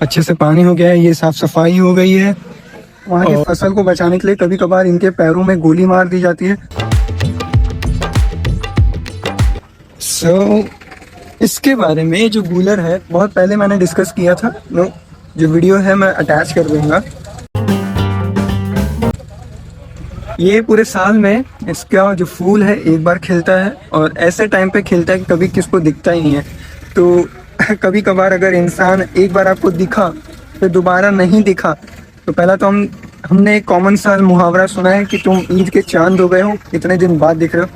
अच्छे से पानी हो गया है, ये साफ सफाई हो गई है। वहाँ की फसल को बचाने के लिए कभी कभार इनके पैरों में गोली मार दी जाती है। इसके बारे में जो गूलर है बहुत पहले मैंने डिस्कस किया था। जो वीडियो है मैं अटैच कर दूंगा। ये पूरे साल में इसका जो फूल है एक बार खिलता है और ऐसे टाइम पे खिलता है कि कभी किसको दिखता ही नहीं है। तो कभी कभार अगर इंसान एक बार आपको दिखा फिर दोबारा नहीं दिखा तो पहला तो हमने एक कॉमन सा मुहावरा सुना है कि तुम ईद के चांद हो गए हो, इतने दिन बाद दिख रहे हो।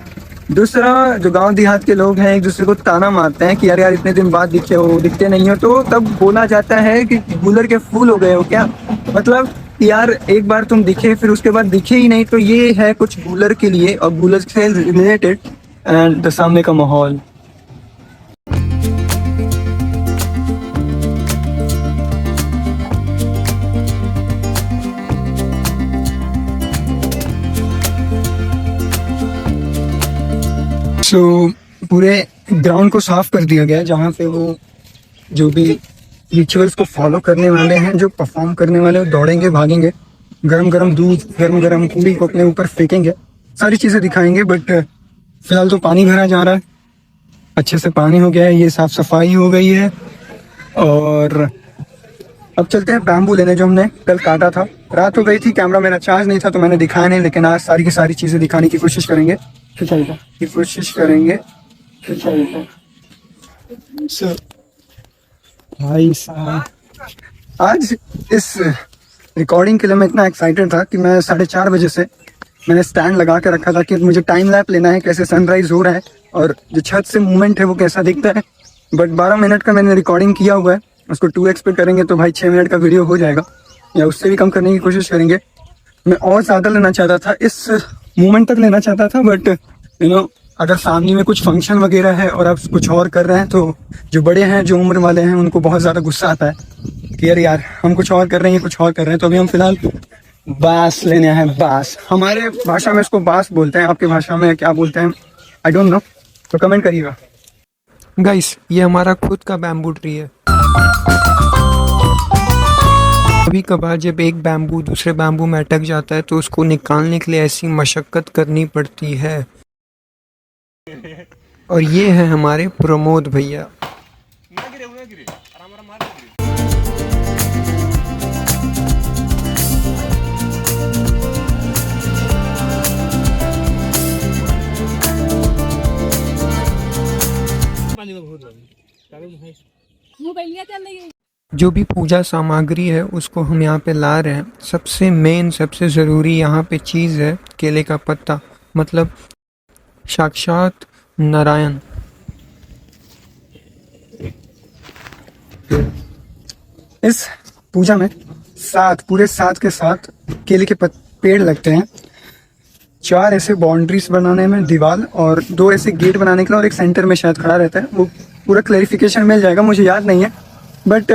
दूसरा, जो गांव देहात के लोग हैं एक दूसरे को ताना मारते हैं कि यार इतने दिन बाद दिखते नहीं हो, तो तब बोला जाता है कि गूलर के फूल हो गए हो क्या। मतलब यार एक बार तुम दिखे फिर उसके बाद दिखे ही नहीं। तो ये है कुछ गूलर के लिए और गूलर से रिलेटेड एंड सामने का माहौल। पूरे ग्राउंड को साफ कर दिया गया है जहाँ पे वो जो भी रिचुअल्स को फॉलो करने वाले हैं, जो परफॉर्म करने वाले हैं, दौड़ेंगे, भागेंगे, गरम गरम दूध, गरम गरम पूरी को अपने ऊपर फेंकेंगे, सारी चीज़ें दिखाएंगे। बट फिलहाल तो पानी भरा जा रहा है, अच्छे से पानी हो गया है, ये साफ सफाई हो गई है। और अब चलते हैं बैम्बू लेने, जो हमने कल काटा था। रात हो गई थी, कैमरा मेरा चार्ज नहीं था तो मैंने दिखाया नहीं, लेकिन आज सारी की सारी चीज़ें दिखाने की कोशिश करेंगे। भाई साहब, आज इस रिकॉर्डिंग के लिए मैं इतना एक्साइटेड था कि मैं 4:30 बजे से मैंने स्टैंड लगा के रखा था कि मुझे टाइम लैप लेना है, कैसे सनराइज हो रहा है और जो छत से मूवमेंट है वो कैसा दिखता है। बट 12 मिनट का मैंने रिकॉर्डिंग किया हुआ है, उसको 2x पे करेंगे तो भाई 6 मिनट का वीडियो हो जाएगा, या उससे भी कम करने की कोशिश करेंगे। मैं और ज़्यादा लेना चाहता था, इस मूवमेंट तक लेना चाहता था, बट अगर सामने में कुछ फंक्शन वगैरह है और आप कुछ और कर रहे हैं तो जो बड़े हैं, जो उम्र वाले हैं, उनको बहुत ज़्यादा गुस्सा आता है कि यार हम कुछ और कर रहे हैं, कुछ और कर रहे हैं। तो अभी हम फिलहाल बास लेने हैं। बास, हमारे भाषा में इसको बास बोलते हैं, आपकी भाषा में क्या बोलते हैं आई डोंट नो, तो कमेंट करिएगा। गाइस, ये हमारा खुद का बैम्बू ट्री है। कभी कभार जब एक बैम्बू दूसरे बैम्बू में अटक जाता है तो उसको निकालने के लिए ऐसी मशक्कत करनी पड़ती है। और ये है हमारे प्रमोद भैया। जो भी पूजा सामग्री है उसको हम यहाँ पे ला रहे हैं। सबसे मेन, सबसे ज़रूरी यहाँ पे चीज़ है केले का पत्ता, मतलब साक्षात नारायण। इस पूजा में पूरे 7 के 7 केले के पेड़ लगते हैं। 4 ऐसे बाउंड्रीज बनाने में दीवार, और 2 ऐसे गेट बनाने के लिए, और एक सेंटर में शायद खड़ा रहता है। वो पूरा क्लैरिफिकेशन मिल जाएगा, मुझे याद नहीं है, बट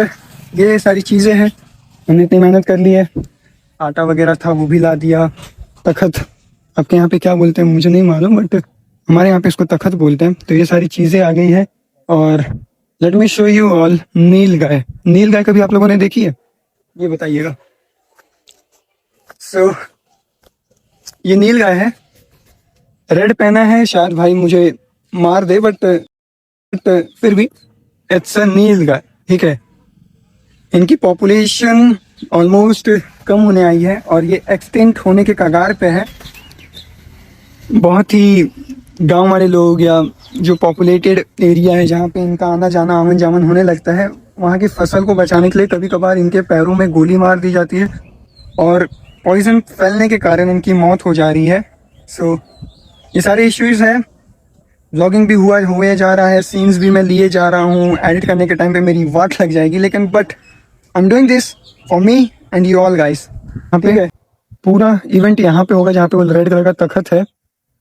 ये सारी चीज़ें हैं। हमने इतनी मेहनत कर ली है। आटा वगैरह था वो भी ला दिया। तखत आपके यहाँ पे क्या बोलते हैं मुझे नहीं मालूम, बट हमारे यहाँ पे इसको तखत बोलते हैं। तो ये सारी चीज़ें आ गई है। और let me show you all nilgai. नील गाय कभी आप लोगों ने देखी है, ये बताइएगा। ये नील गाय है, रेड पहना है, शायद भाई मुझे मार दे, बट फिर भी इट्स अ नील गाय, ठीक है। इनकी पॉपुलेशन ऑलमोस्ट कम होने आई है और ये एक्सटिंक्ट होने के कगार पे है। बहुत ही गांव वाले लोग या जो पॉपुलेटेड एरिया है जहाँ पे इनका आना जाना, आमन जामन होने लगता है, वहाँ की फसल को बचाने के लिए कभी कभार इनके पैरों में गोली मार दी जाती है और पॉइजन फैलने के कारण इनकी मौत हो जा रही है। ये सारे इश्यूज हैं। व्लॉगिंग भी हुए जा रहा है, सीन्स भी मैं लिए जा रहा हूँ। एडिट करने के टाइम पे मेरी वाट लग जाएगी, लेकिन but I am doing this for me and you all guys. यहाँ पे पूरा इवेंट यहाँ पे होगा जहाँ पे वो रेड कलर का तखत है,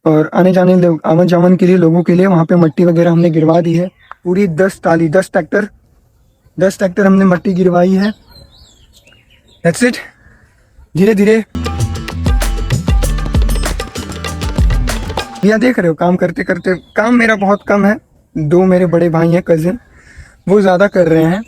और आने जाने आमन जामन के लिए लोगों के लिए वहाँ पे मट्टी वगैरह हमने गिरवा दी है। पूरी 10 ट्रैक्टर हमने मट्टी गिरवाई है। That's it. धीरे धीरे यह देख रहे हो, काम करते करते, काम मेरा बहुत कम है। 2 मेरे बड़े भाई हैं, कजिन, वो ज़्यादा कर रहे हैं।